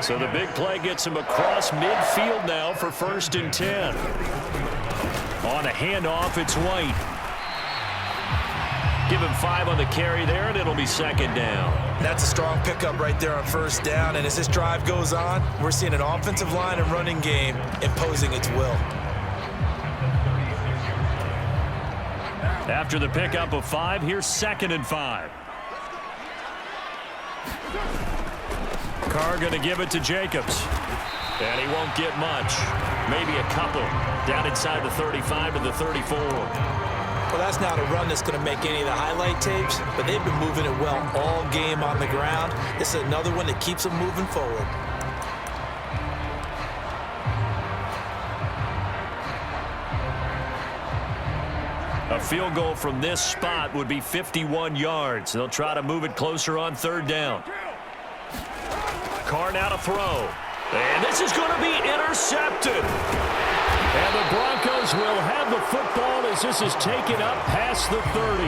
So the big play gets him across midfield now for 1st and 10. On a handoff, it's White. Give him 5 on the carry there, and it'll be 2nd down. That's a strong pickup right there on 1st down, and as this drive goes on, we're seeing an offensive line and running game imposing its will. After the pickup of 5, here's 2nd and 5. Carr going to give it to Jacobs. And he won't get much. Maybe a couple. Down inside the 35 to the 34. Well, that's not a run that's going to make any of the highlight tapes, but they've been moving it well all game on the ground. This is another one that keeps them moving forward. A field goal from this spot would be 51 yards. They'll try to move it closer on 3rd down. Carr now to throw. And this is going to be intercepted. And the Broncos will have the football as this is taken up past the 30.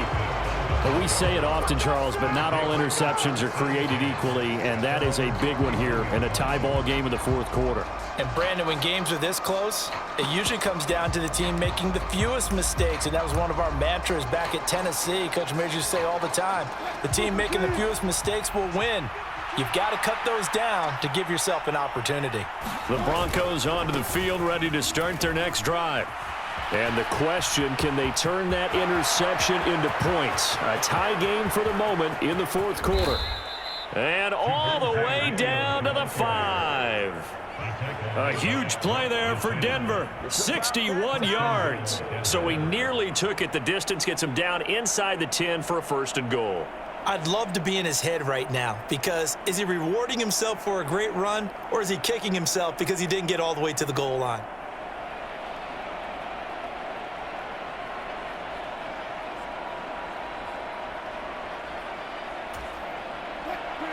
Well, we say it often, Charles, but not all interceptions are created equally, and that is a big one here in a tie ball game in the 4th quarter. And, Brandon, when games are this close, it usually comes down to the team making the fewest mistakes, and that was one of our mantras back at Tennessee. Coach Mears used to say all the time, the team making the fewest mistakes will win. You've got to cut those down to give yourself an opportunity. The Broncos onto the field, ready to start their next drive. And the question, can they turn that interception into points? A tie game for the moment in the 4th quarter. And all the way down to the 5. A huge play there for Denver. 61 yards. So he nearly took it the distance, gets him down inside the 10 for a 1st and goal. I'd love to be in his head right now, because is he rewarding himself for a great run, or is he kicking himself because he didn't get all the way to the goal line?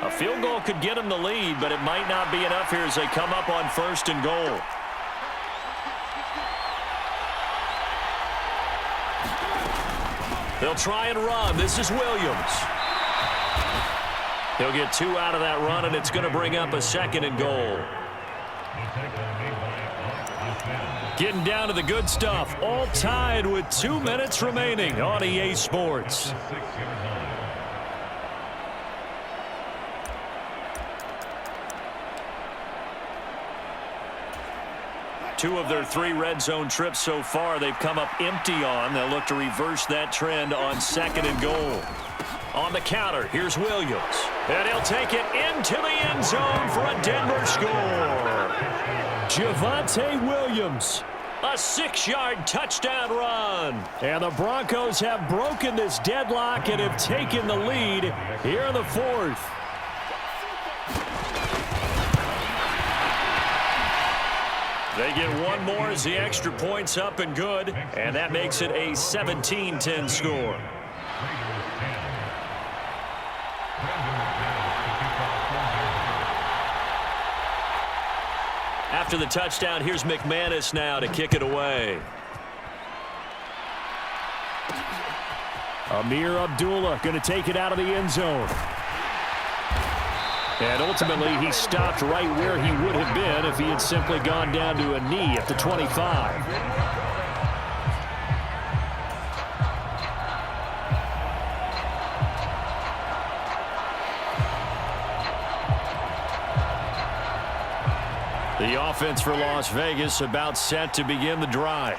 A field goal could get him the lead, but it might not be enough here as they come up on 1st and goal. They'll try and run. This is Williams. He'll get 2 out of that run, and it's going to bring up a 2nd and goal. Getting down to the good stuff. All tied with 2 minutes remaining on EA Sports. Two of their 3 red zone trips so far, they've come up empty on. They'll look to reverse that trend on 2nd and goal. On the counter, here's Williams. And he'll take it into the end zone for a Denver score. Javonte Williams, a 6-yard touchdown run. And the Broncos have broken this deadlock and have taken the lead here in the 4th. They get 1 more as the extra point's up and good, and that makes it a 17-10 score. After the touchdown, here's McManus now to kick it away. Amir Abdullah going to take it out of the end zone. And ultimately, he stopped right where he would have been if he had simply gone down to a knee at the 25. The offense for Las Vegas about set to begin the drive.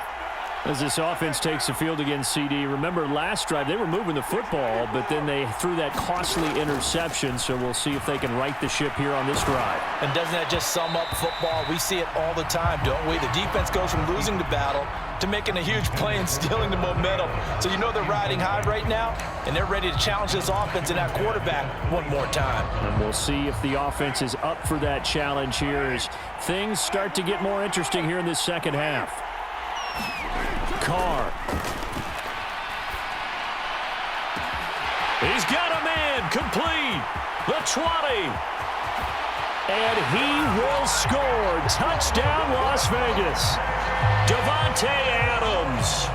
As this offense takes the field against CD, remember last drive they were moving the football, but then they threw that costly interception, so we'll see if they can right the ship here on this drive. And doesn't that just sum up football? We see it all the time, don't we? The defense goes from losing the battle to making a huge play and stealing the momentum. So you know they're riding high right now, and they're ready to challenge this offense and that quarterback one more time. And we'll see if the offense is up for that challenge here as things start to get more interesting here in this second half. Carr. He's got a man complete. The 20. And he will score. Touchdown, Las Vegas. Davante Adams,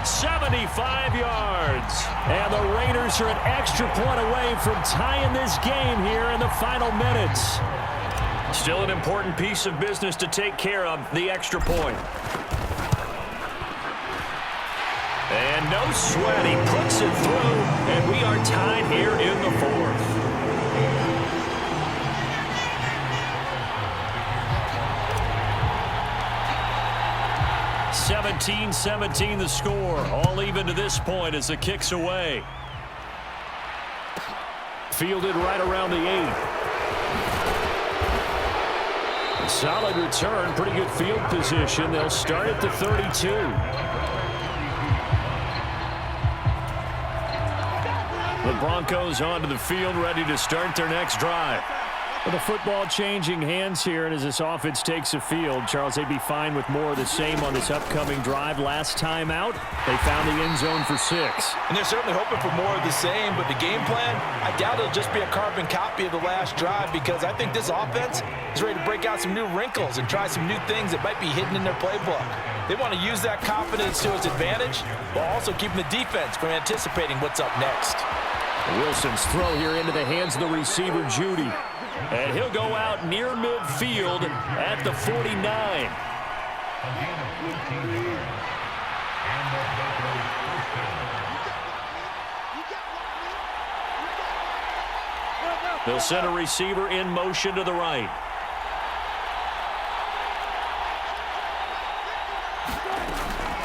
75 yards. And the Raiders are an extra point away from tying this game here in the final minutes. Still an important piece of business to take care of, the extra point. And no sweat, he puts it through, and we are tied here in the fourth. (17-17) the score, all even to this point as the kick's away. Fielded right around the 8. Solid return, pretty good field position. They'll start at the 32. The Broncos onto the field, ready to start their next drive. Well, the football changing hands here, and as this offense takes the field, Charles, they'd be fine with more of the same on this upcoming drive. Last time out, they found the end zone for 6. And they're certainly hoping for more of the same, but the game plan, I doubt it'll just be a carbon copy of the last drive, because I think this offense is ready to break out some new wrinkles and try some new things that might be hidden in their playbook. They want to use that confidence to its advantage, while also keeping the defense from anticipating what's up next. Wilson's throw here into the hands of the receiver, Judy. And he'll go out near midfield at the 49. They'll send a receiver in motion to the right.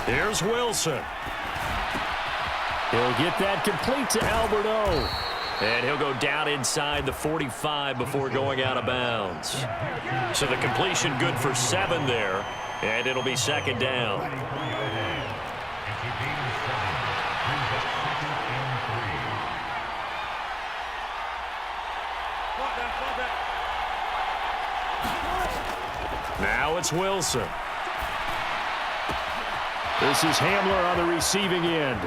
Here's Wilson. He'll get that complete to Alberto. And he'll go down inside the 45 before going out of bounds. So the completion good for 7 there, and it'll be second down. Now it's Wilson. This is Hamler on the receiving end.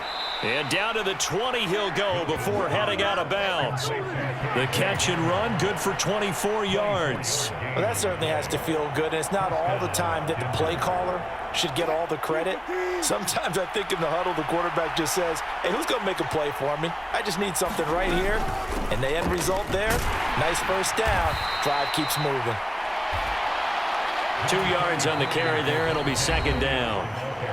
And down to the 20 he'll go before heading out of bounds. The catch and run, good for 24 yards. Well, that certainly has to feel good, and it's not all the time that the play caller should get all the credit. Sometimes I think in the huddle, the quarterback just says, hey, who's going to make a play for me? I just need something right here. And the end result there, nice first down. Drive keeps moving. 2 yards on the carry there. It'll be second down.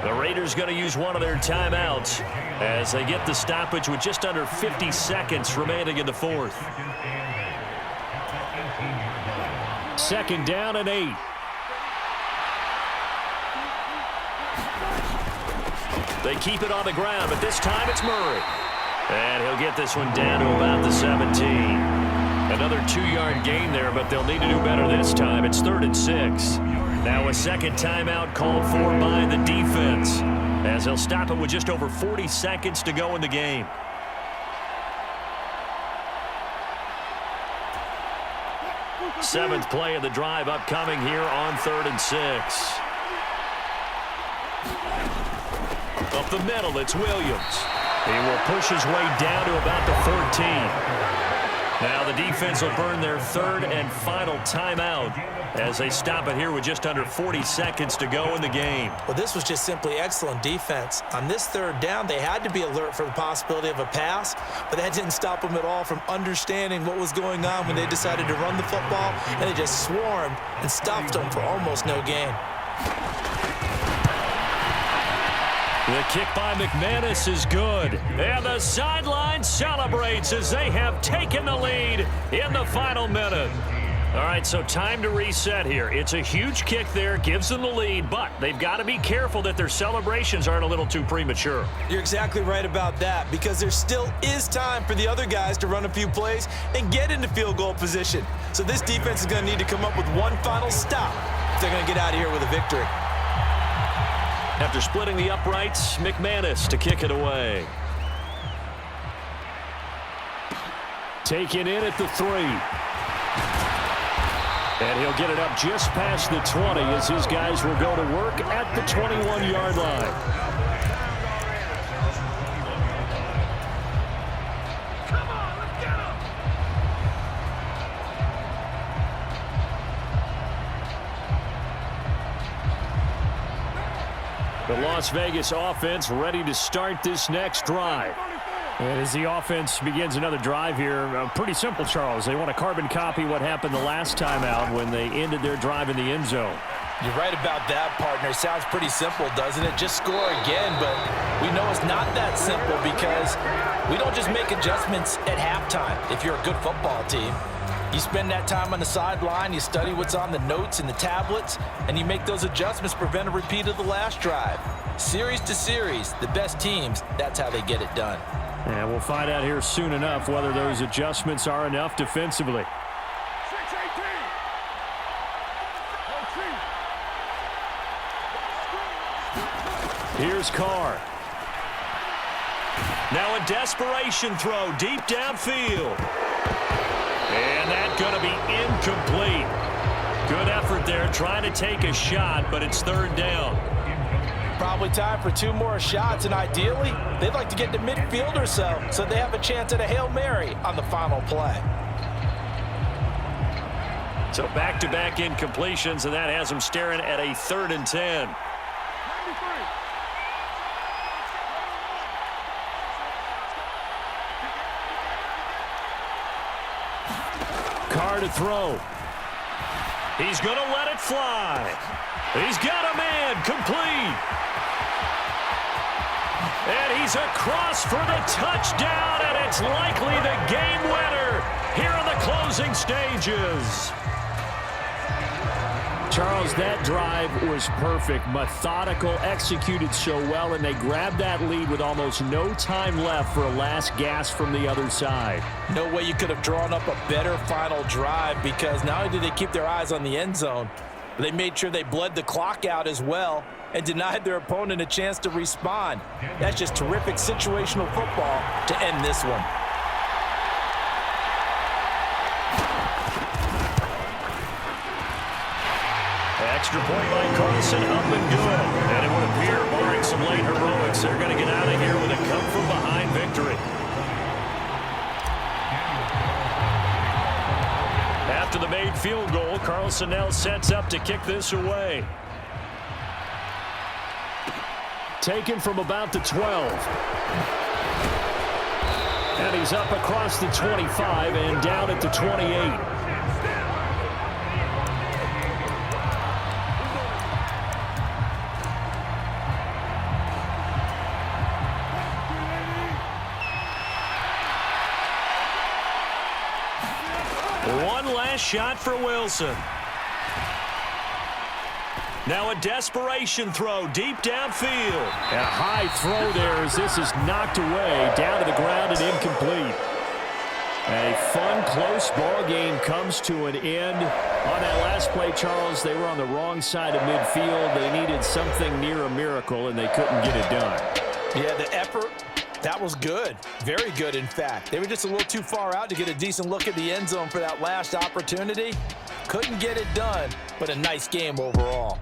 The Raiders going to use one of their timeouts as they get the stoppage with just under 50 seconds remaining in the fourth. Second down and 8. They keep it on the ground, but this time it's Murray. And he'll get this one down to about the 17. Another 2-yard gain there, but they'll need to do better this time. It's 3rd and 6. Now a second timeout called for by the defense, as they'll stop it with just over 40 seconds to go in the game. Seventh play of the drive upcoming here on 3rd and 6. Up the middle, it's Williams. He will push his way down to about the 14. Now the defense will burn their 3rd and final timeout as they stop it here with just under 40 seconds to go in the game. Well, this was just simply excellent defense. On this 3rd down, they had to be alert for the possibility of a pass, but that didn't stop them at all from understanding what was going on when they decided to run the football, and they just swarmed and stopped them for almost no gain. The kick by McManus is good. And the sideline celebrates as they have taken the lead in the final minute. All right, so time to reset here. It's a huge kick there, gives them the lead, but they've got to be careful that their celebrations aren't a little too premature. You're exactly right about that, because there still is time for the other guys to run a few plays and get into field goal position. So this defense is going to need to come up with one final stop if they're going to get out of here with a victory. After splitting the uprights, McManus to kick it away. Taken in at the 3. And he'll get it up just past the 20 as his guys will go to work at the 21-yard line. The Las Vegas offense ready to start this next drive. And as the offense begins another drive here, pretty simple, Charles. They want to carbon copy what happened the last time out when they ended their drive in the end zone. You're right about that, partner. Sounds pretty simple, doesn't it? Just score again, but we know it's not that simple because we don't just make adjustments at halftime if you're a good football team. You spend that time on the sideline, you study what's on the notes and the tablets, and you make those adjustments to prevent a repeat of the last drive. Series to series, the best teams, that's how they get it done. And we'll find out here soon enough whether those adjustments are enough defensively. Here's Carr. Now a desperation throw deep downfield. And that's going to be incomplete. Good effort there trying to take a shot, but it's third down. Probably time for 2 more shots, and ideally, they'd like to get to midfield or so they have a chance at a Hail Mary on the final play. So back-to-back incompletions, and that has them staring at a 3rd and 10. Carr to throw. He's going to let it fly. He's got a man complete. And he's across for the touchdown, and it's likely the game winner here in the closing stages. Charles, that drive was perfect, methodical, executed so well, and they grabbed that lead with almost no time left for a last gasp from the other side. No way you could have drawn up a better final drive because not only did they keep their eyes on the end zone, but they made sure they bled the clock out as well and denied their opponent a chance to respond. That's just terrific situational football to end this one. Extra point by Carlson, up and good. And it would appear, barring some late heroics, they're going to get out of here with a come-from-behind victory. After the made field goal, Carlson now sets up to kick this away. Taken from about the 12. And he's up across the 25 and down at the 28. One last shot for Wilson. Now a desperation throw deep downfield. And a high throw there as this is knocked away, down to the ground and incomplete. A fun, close ball game comes to an end. On that last play, Charles, they were on the wrong side of midfield. They needed something near a miracle, and they couldn't get it done. Yeah, the effort, that was good. Very good, in fact. They were just a little too far out to get a decent look at the end zone for that last opportunity. Couldn't get it done, but a nice game overall.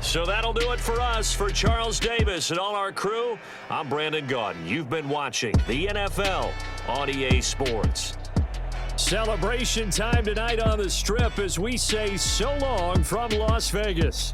So that'll do it for us. For Charles Davis and all our crew, I'm Brandon Gaudin. You've been watching the NFL on EA Sports. Celebration time tonight on the Strip as we say so long from Las Vegas.